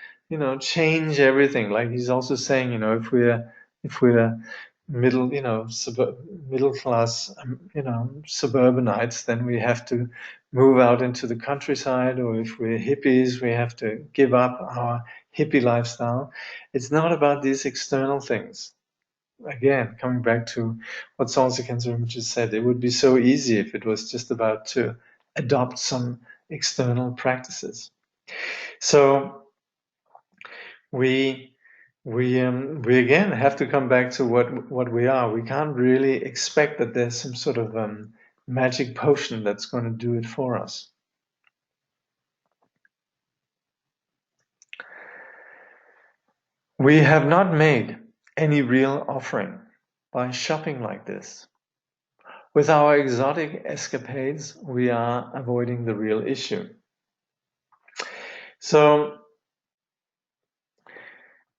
change everything. Like he's also saying, if we're middle class, suburbanites, then we have to move out into the countryside, or if we're hippies, we have to give up our hippie lifestyle. It's not about these external things. Again, coming back to what Solzhenitsyn Rinpoche said, it would be so easy if it was just about to adopt some external practices. So we again have to come back to what we are. We can't really expect that there's some sort of magic potion that's going to do it for us. We have not made any real offering by shopping like this. With our exotic escapades, we are avoiding the real issue. So,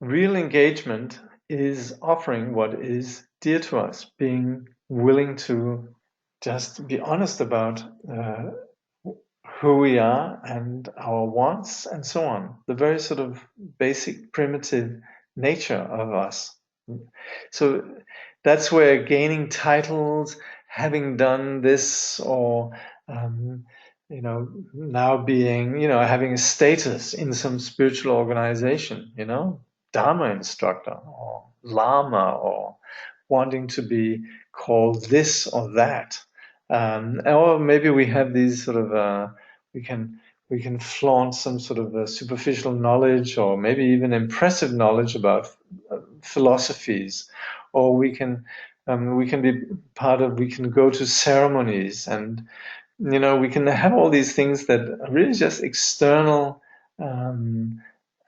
real engagement is offering what is dear to us, being willing to just be honest about who we are and our wants and so on. The very sort of basic primitive nature of us. So that's where gaining titles, having done this, or now being, having a status in some spiritual organization, Dharma instructor or Lama, or wanting to be called this or that. Or maybe we have these sort of we can flaunt some sort of superficial knowledge, or maybe even impressive knowledge about philosophies, or we can be part of. We can go to ceremonies, and we can have all these things that are really just external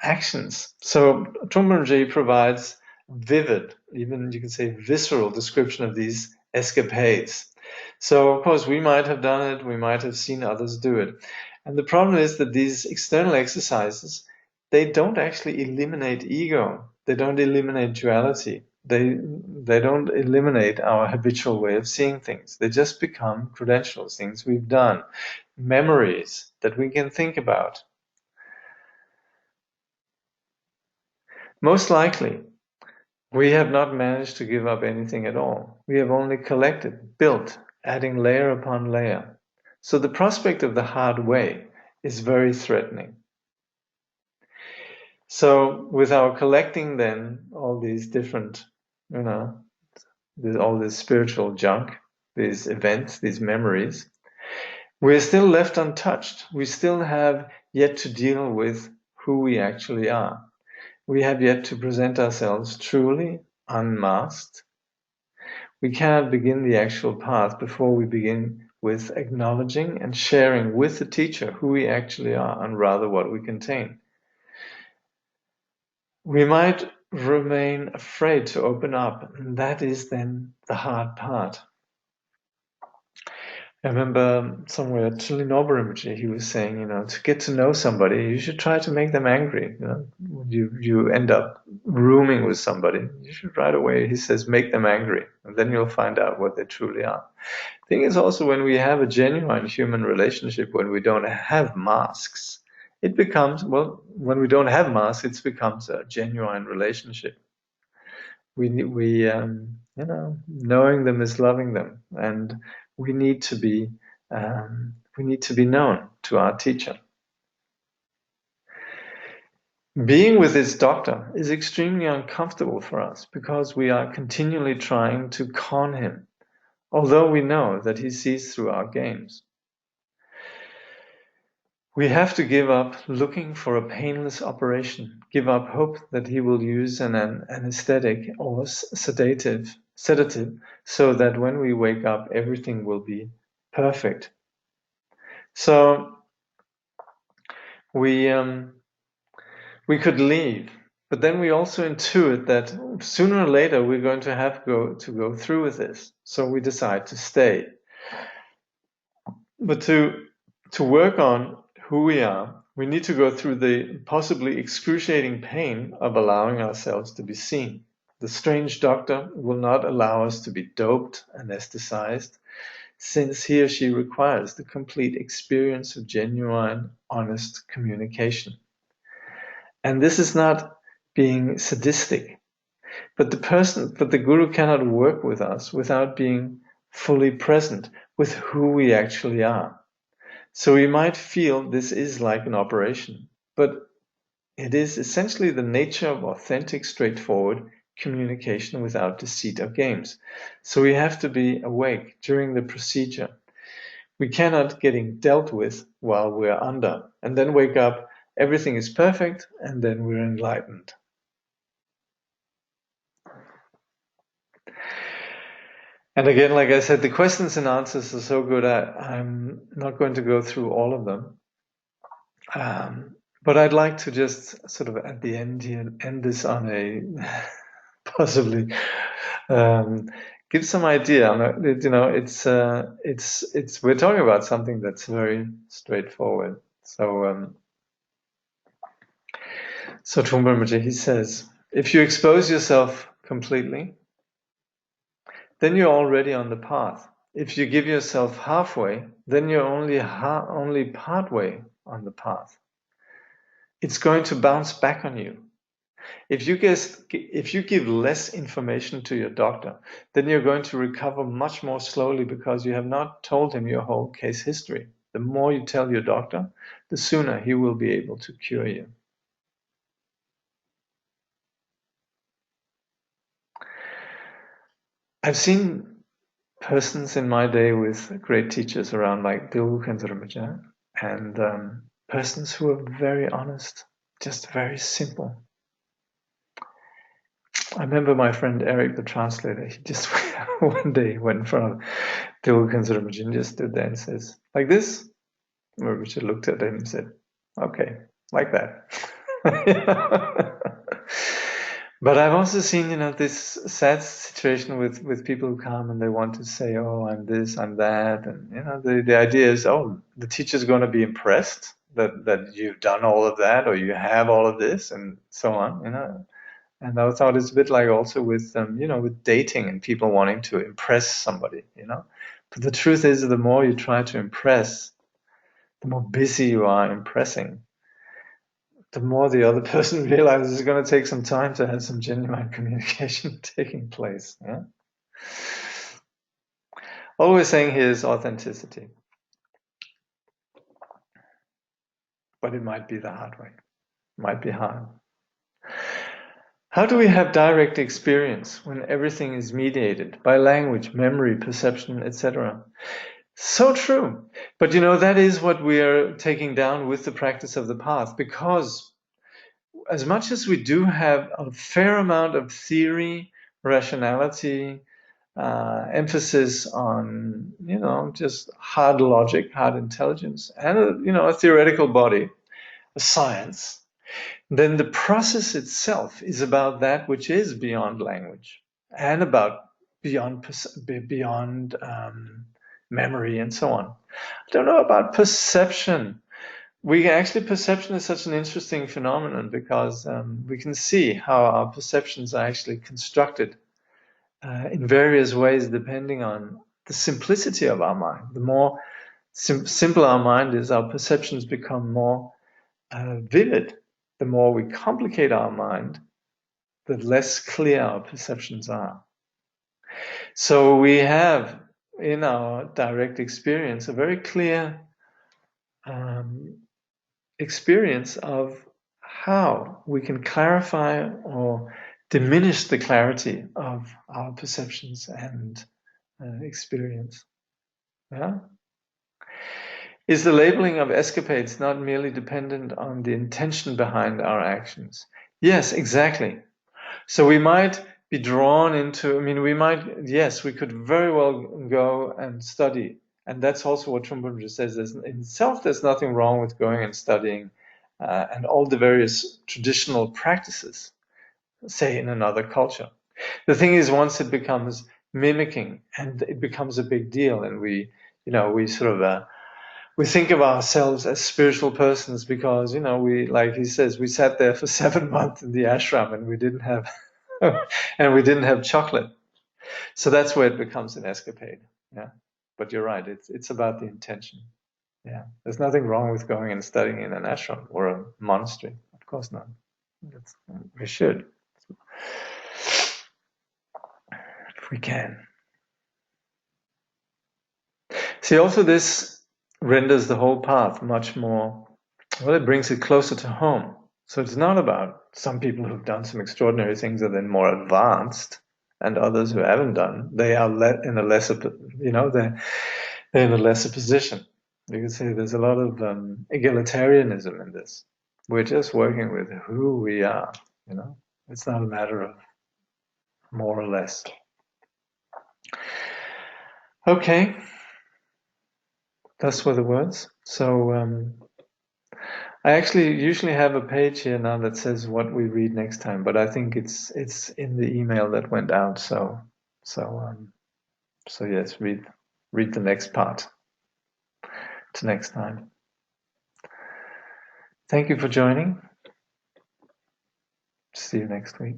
actions. So Trungpa Rinpoche provides vivid, even you can say visceral description of these escapades. So of course we might have done it, we might have seen others do it. And the problem is that these external exercises, they don't actually eliminate ego. They don't eliminate duality. They don't eliminate our habitual way of seeing things. They just become credentials, things we've done, memories that we can think about. Most likely, we have not managed to give up anything at all. We have only collected, built, adding layer upon layer. So the prospect of the hard way is very threatening. So with our collecting then all these different, all this spiritual junk, these events, these memories, we're still left untouched. We still have yet to deal with who we actually are. We have yet to present ourselves truly unmasked. We cannot begin the actual path before we begin with acknowledging and sharing with the teacher who we actually are, and rather what we contain. We might remain afraid to open up, and that is then the hard part. I remember somewhere Chögyam Trungpa, he was saying, to get to know somebody, you should try to make them angry. When you end up rooming with somebody, you should right away, he says, make them angry, and then you'll find out what they truly are. The thing is also, when we have a genuine human relationship, when we don't have masks, it becomes, when we don't have masks, it becomes a genuine relationship. Knowing them is loving them, and we need to be known to our teacher. Being with this doctor is extremely uncomfortable for us because we are continually trying to con him, although we know that he sees through our games. We have to give up looking for a painless operation, give up hope that he will use an anesthetic or sedative, so that when we wake up, everything will be perfect. So we could leave. But then we also intuit that sooner or later we're going to have to go through with this. So we decide to stay. But to work on who we are, we need to go through the possibly excruciating pain of allowing ourselves to be seen. The strange doctor will not allow us to be doped, anesthetized, since he or she requires the complete experience of genuine, honest communication. And this is not being sadistic, but the guru cannot work with us without being fully present with who we actually are. So we might feel this is like an operation, but it is essentially the nature of authentic, straightforward communication without deceit or games. So we have to be awake during the procedure. We cannot getting dealt with while we're under, and then wake up, everything is perfect, and then we're enlightened. And again, like I said, the questions and answers are so good, I'm not going to go through all of them. But I'd like to just sort of at the end here end this on a possibly give some idea on it. You know, it's we're talking about something that's very straightforward. So Trungpa Rinpoche, he says, if you expose yourself completely, then you're already on the path. If you give yourself halfway, then you're only partway on the path. It's going to bounce back on you. If you give less information to your doctor, then you're going to recover much more slowly because you have not told him your whole case history. The more you tell your doctor, the sooner he will be able to cure you. I've seen persons in my day with great teachers around, like Dilgu Khyentse Rinpoche, and persons who are very honest, just very simple. I remember my friend Eric, the translator, he just one day went in front of Dilgu Khyentse Rinpoche and just stood there and says, like this? Rinpoche looked at him and said, okay, like that. But I've also seen, this sad situation with people who come and they want to say, oh, I'm this, I'm that. And, the idea is, oh, the teacher's going to be impressed that you've done all of that or you have all of this and so on, And I thought it's a bit like also with, with dating and people wanting to impress somebody, But the truth is, the more you try to impress, the more busy you are impressing, the more the other person realizes it's going to take some time to have some genuine communication taking place. Yeah? All we're saying here is authenticity. But it might be the hard way. It might be hard. How do we have direct experience when everything is mediated by language, memory, perception, etc.? So true. But that is what we are taking down with the practice of the path, because as much as we do have a fair amount of theory, rationality, emphasis on, just hard logic, hard intelligence, and, a theoretical body, a science, then the process itself is about that which is beyond language and about beyond memory and so on. I don't know about perception. Perception is such an interesting phenomenon because we can see how our perceptions are actually constructed in various ways depending on the simplicity of our mind. The more simple our mind is, our perceptions become more vivid. The more we complicate our mind, the less clear our perceptions are. So we have in our direct experience a very clear experience of how we can clarify or diminish the clarity of our perceptions and experience. Yeah? Is the labeling of escapades not merely dependent on the intention behind our actions? Yes, exactly. So we might be drawn into, we could very well go and study. And that's also what Trungpa says. In itself, there's nothing wrong with going and studying and all the various traditional practices, say in another culture. The thing is, once it becomes mimicking and it becomes a big deal, and we sort of we think of ourselves as spiritual persons because we, like he says, we sat there for 7 months in the ashram and we didn't have and we didn't have chocolate. So that's where it becomes an escapade. Yeah, but you're right. It's about the intention. Yeah, there's nothing wrong with going and studying in an ashram or a monastery. Of course not. We should, if we can. See, also this renders the whole path much more, well, it brings it closer to home. So it's not about some people who've done some extraordinary things are then more advanced, and others who haven't done, they are in a lesser, they're in a lesser position. You can say there's a lot of egalitarianism in this. We're just working with who we are, It's not a matter of more or less. Okay, those were the words. So I actually usually have a page here now that says what we read next time, but I think it's in the email that went out. So yes, read the next part to next time. Thank you for joining. See you next week.